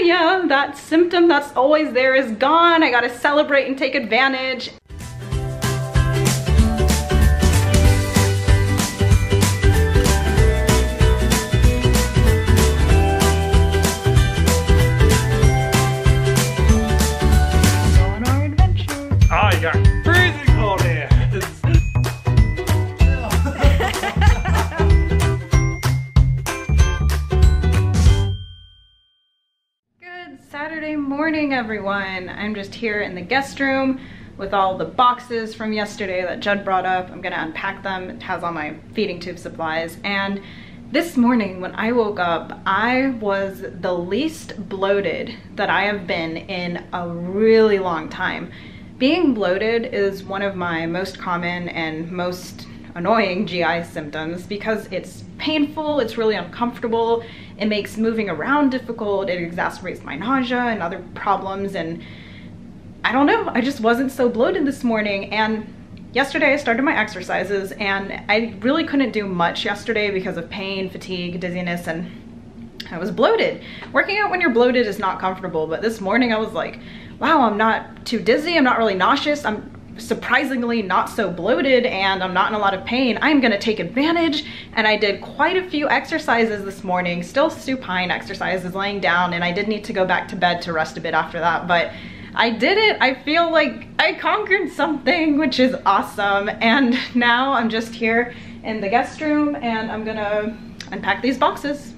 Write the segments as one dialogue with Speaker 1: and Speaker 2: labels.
Speaker 1: hallelujah, that symptom that's always there is gone. I gotta celebrate and take advantage. On our adventure.
Speaker 2: Oh, you got freezing cold here.
Speaker 1: Saturday morning, everyone. I'm just here in the guest room with all the boxes from yesterday that Judd brought up. I'm gonna unpack them. It has all my feeding tube supplies. And this morning when I woke up, I was the least bloated that I have been in a really long time. Being bloated is one of my most common and most annoying GI symptoms because it's painful, it's really uncomfortable, it makes moving around difficult, it exacerbates my nausea and other problems, and I don't know, I just wasn't so bloated this morning. And yesterday I started my exercises and I really couldn't do much yesterday because of pain, fatigue, dizziness, and I was bloated. Working out when you're bloated is not comfortable, but this morning I was like, wow, I'm not too dizzy, I'm not really nauseous, I'm surprisingly not so bloated, and I'm not in a lot of pain. I'm gonna take advantage. And I did quite a few exercises this morning, still supine exercises laying down, and I did need to go back to bed to rest a bit after that, but I did it. I feel like I conquered something, which is awesome. And now I'm just here in the guest room and I'm gonna unpack these boxes.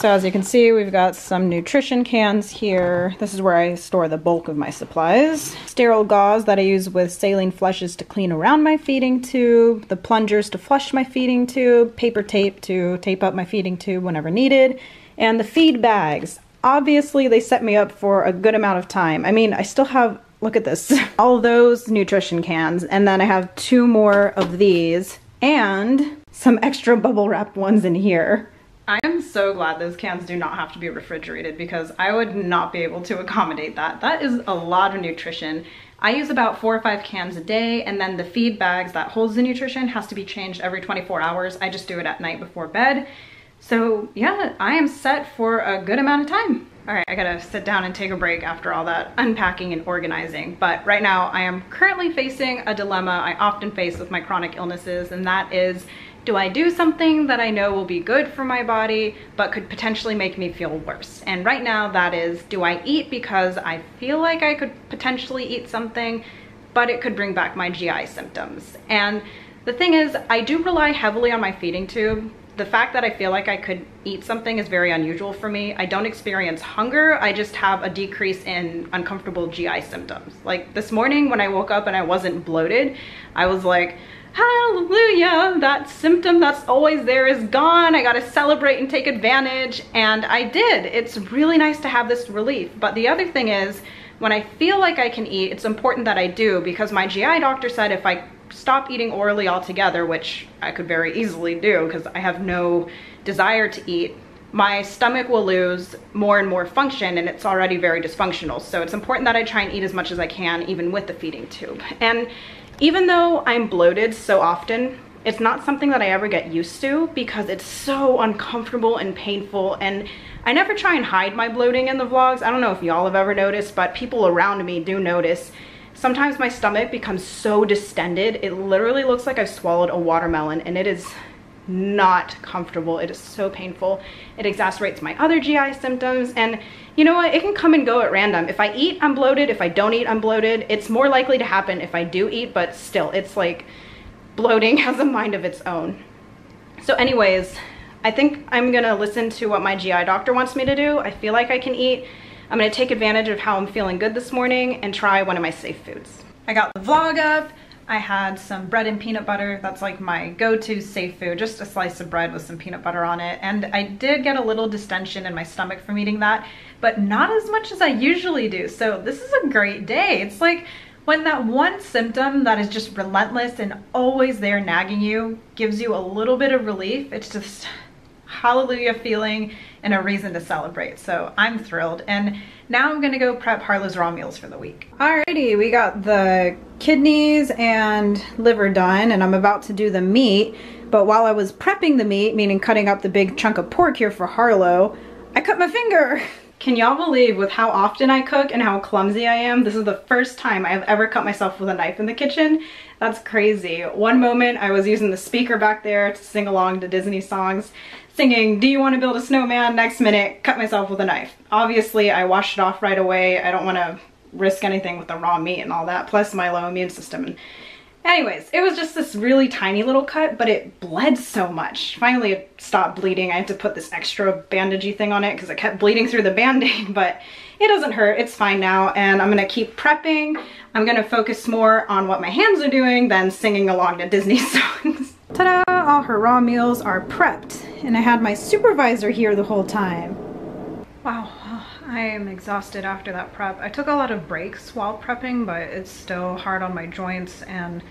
Speaker 1: So as you can see, we've got some nutrition cans here. This is where I store the bulk of my supplies. Sterile gauze that I use with saline flushes to clean around my feeding tube, the plungers to flush my feeding tube, paper tape to tape up my feeding tube whenever needed, and the feed bags. Obviously, they set me up for a good amount of time. I mean, I still have, look at this, all of those nutrition cans, and then I have 2 more of these, and some extra bubble wrap ones in here. I am so glad those cans do not have to be refrigerated because I would not be able to accommodate that. That is a lot of nutrition. I use about 4 or 5 cans a day, and then the feed bags that holds the nutrition has to be changed every 24 hours. I just do it at night before bed. So yeah, I am set for a good amount of time. All right, I gotta sit down and take a break after all that unpacking and organizing. But right now I am currently facing a dilemma I often face with my chronic illnesses, and that is, do I do something that I know will be good for my body but could potentially make me feel worse? And right now that is, do I eat because I feel like I could potentially eat something but it could bring back my GI symptoms? And the thing is, I do rely heavily on my feeding tube. The fact that I feel like I could eat something is very unusual for me. I don't experience hunger, I just have a decrease in uncomfortable GI symptoms. Like this morning when I woke up and I wasn't bloated, I was like, hallelujah, that symptom that's always there is gone. I gotta celebrate and take advantage. And I did. It's really nice to have this relief. But the other thing is, when I feel like I can eat, it's important that I do, because my GI doctor said if I stop eating orally altogether, which I could very easily do because I have no desire to eat, my stomach will lose more and more function, and it's already very dysfunctional. So it's important that I try and eat as much as I can, even with the feeding tube. And even though I'm bloated so often, it's not something that I ever get used to because it's so uncomfortable and painful. And I never try and hide my bloating in the vlogs. I don't know if y'all have ever noticed, but people around me do notice. Sometimes my stomach becomes so distended, it literally looks like I've swallowed a watermelon, and it is not comfortable. It is so painful. It exacerbates my other GI symptoms, and you know what? It can come and go at random. If I eat, I'm bloated. If I don't eat, I'm bloated. It's more likely to happen if I do eat, but still, it's like bloating has a mind of its own. So anyways, I think I'm gonna listen to what my GI doctor wants me to do. I feel like I can eat. I'm gonna take advantage of how I'm feeling good this morning and try one of my safe foods. I got the vlog up. I had some bread and peanut butter. That's like my go-to safe food, just a slice of bread with some peanut butter on it. And I did get a little distension in my stomach from eating that, but not as much as I usually do. So this is a great day. It's like, When that one symptom that is just relentless and always there nagging you gives you a little bit of relief, it's just hallelujah feeling and a reason to celebrate. So I'm thrilled. And now I'm gonna go prep Harlow's raw meals for the week. Alrighty, we got the kidneys and liver done, and I'm about to do the meat. But while I was prepping the meat, meaning cutting up the big chunk of pork here for Harlow, I cut my finger. Can y'all believe with how often I cook and how clumsy I am? This is the first time I've ever cut myself with a knife in the kitchen. That's crazy. One moment I was using the speaker back there to sing along to Disney songs, singing, "Do you want to build a snowman?" Next minute, cut myself with a knife. Obviously, I washed it off right away. I don't want to risk anything with the raw meat and all that, plus my low immune system. And anyways, it was just this really tiny little cut, but it bled so much. Finally, it stopped bleeding. I had to put this extra bandagey thing on it because it kept bleeding through the Band-Aid, but it doesn't hurt. It's fine now, and I'm gonna keep prepping. I'm gonna focus more on what my hands are doing than singing along to Disney songs. Ta-da! All her raw meals are prepped, and I had my supervisor here the whole time. Wow, I am exhausted after that prep. I took a lot of breaks while prepping, but it's still hard on my joints and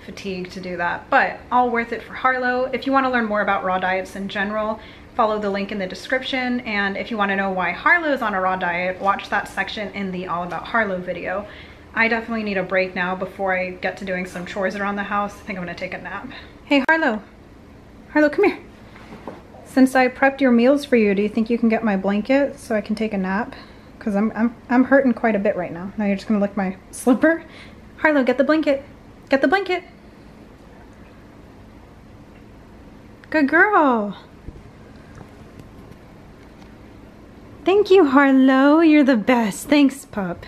Speaker 1: fatigue to do that, but all worth it for Harlow. If you want to learn more about raw diets in general, follow the link in the description, and if you want to know why Harlow is on a raw diet, watch that section in the All About Harlow video. I definitely need a break now before I get to doing some chores around the house. I think I'm gonna take a nap. Hey Harlow. Harlow, come here. Since I prepped your meals for you, do you think you can get my blanket so I can take a nap? Because I'm hurting quite a bit right now. Now you're just gonna lick my slipper? Harlow, get the blanket. Get the blanket. Good girl. Thank you, Harlow. You're the best. Thanks, pup.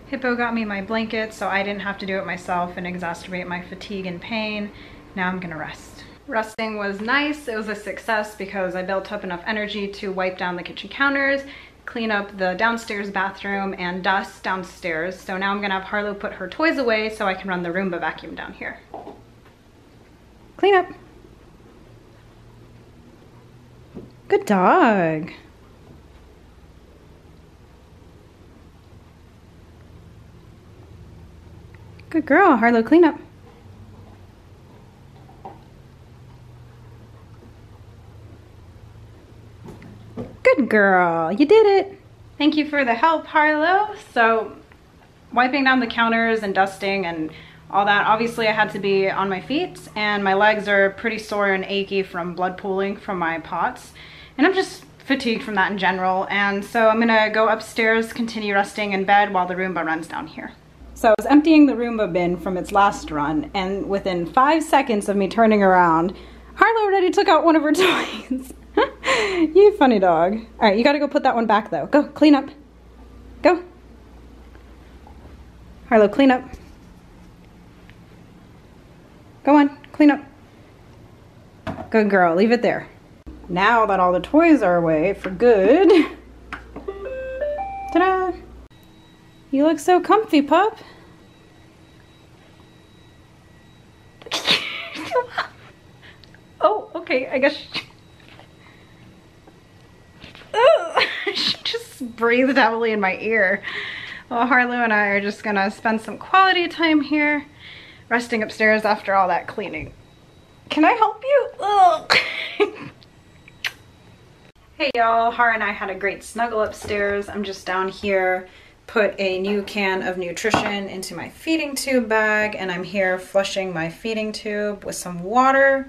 Speaker 1: Hippo got me my blanket so I didn't have to do it myself and exacerbate my fatigue and pain. Now I'm gonna rest. Resting was nice. It was a success because I built up enough energy to wipe down the kitchen counters, clean up the downstairs bathroom, and dust downstairs. So now I'm gonna have Harlow put her toys away so I can run the Roomba vacuum down here. Clean up. Good dog. Good girl, Harlow, clean up. Good girl, you did it. Thank you for the help, Harlow. So, wiping down the counters and dusting and all that, obviously I had to be on my feet, and my legs are pretty sore and achy from blood pooling from my POTS. And I'm just fatigued from that in general, and so I'm gonna go upstairs, continue resting in bed while the Roomba runs down here. So I was emptying the Roomba bin from its last run, and within 5 seconds of me turning around, Harlow already took out one of her toys. You funny dog. All right, you gotta go put that one back though. Go, clean up. Go. Harlow, clean up. Go on, clean up. Good girl, leave it there. Now that all the toys are away for good, ta-da! You look so comfy, pup. Oh, okay, I guess she just breathed heavily in my ear. Well, Harlow and I are just gonna spend some quality time here, resting upstairs after all that cleaning. Can I help you? Ugh. Hey y'all, Har and I had a great snuggle upstairs. I'm just down here, put a new can of nutrition into my feeding tube bag, and I'm here flushing my feeding tube with some water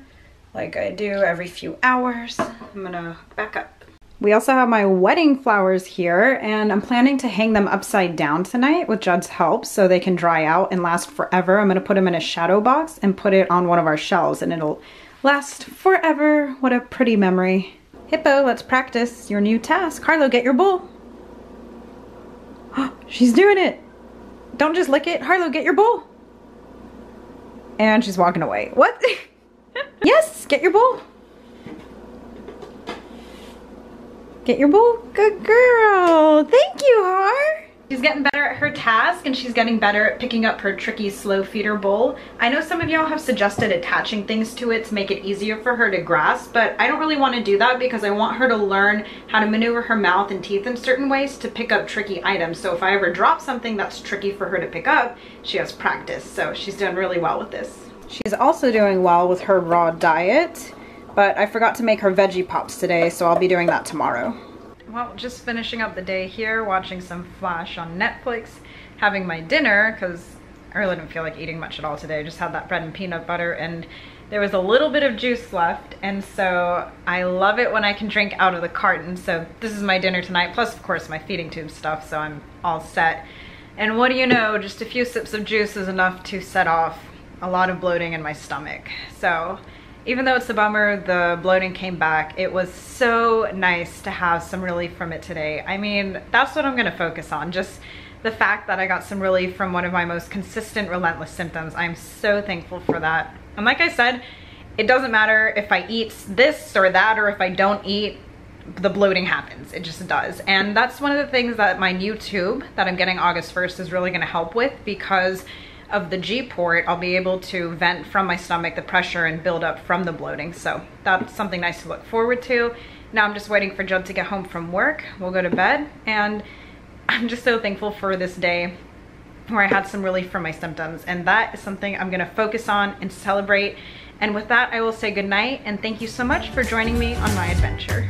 Speaker 1: like I do every few hours. I'm gonna back up. We also have my wedding flowers here, and I'm planning to hang them upside down tonight with Judd's help so they can dry out and last forever. I'm gonna put them in a shadow box and put it on one of our shelves, and it'll last forever. What a pretty memory. Hippo, let's practice your new task. Harlow, get your bowl. She's doing it. Don't just lick it. Harlow, get your bowl. And she's walking away. What? Yes, get your bowl. Get your bowl. Good girl. Thank you, Har. She's getting better at her task, and she's getting better at picking up her tricky slow feeder bowl. I know some of y'all have suggested attaching things to it to make it easier for her to grasp, but I don't really want to do that because I want her to learn how to maneuver her mouth and teeth in certain ways to pick up tricky items. So if I ever drop something that's tricky for her to pick up, she has practice. So she's doing really well with this. She's also doing well with her raw diet, but I forgot to make her veggie pops today, so I'll be doing that tomorrow. Well, just finishing up the day here, watching some Flash on Netflix, having my dinner, because I really didn't feel like eating much at all today. I just had that bread and peanut butter, and there was a little bit of juice left, and so I love it when I can drink out of the carton. So this is my dinner tonight, plus of course my feeding tube stuff, so I'm all set. And what do you know, just a few sips of juice is enough to set off a lot of bloating in my stomach. So even though it's a bummer the bloating came back, it was so nice to have some relief from it today. I mean, that's what I'm gonna focus on, just the fact that I got some relief from one of my most consistent relentless symptoms. I'm so thankful for that. And like I said, it doesn't matter if I eat this or that, or if I don't eat, the bloating happens. It just does. And that's one of the things that my new tube that I'm getting August 1st is really gonna help with, because of the G port, I'll be able to vent from my stomach the pressure and build up from the bloating. So that's something nice to look forward to. Now I'm just waiting for Judd to get home from work. We'll go to bed, and I'm just so thankful for this day where I had some relief from my symptoms, and that is something I'm gonna focus on and celebrate. And with that, I will say good night, and thank you so much for joining me on my adventure.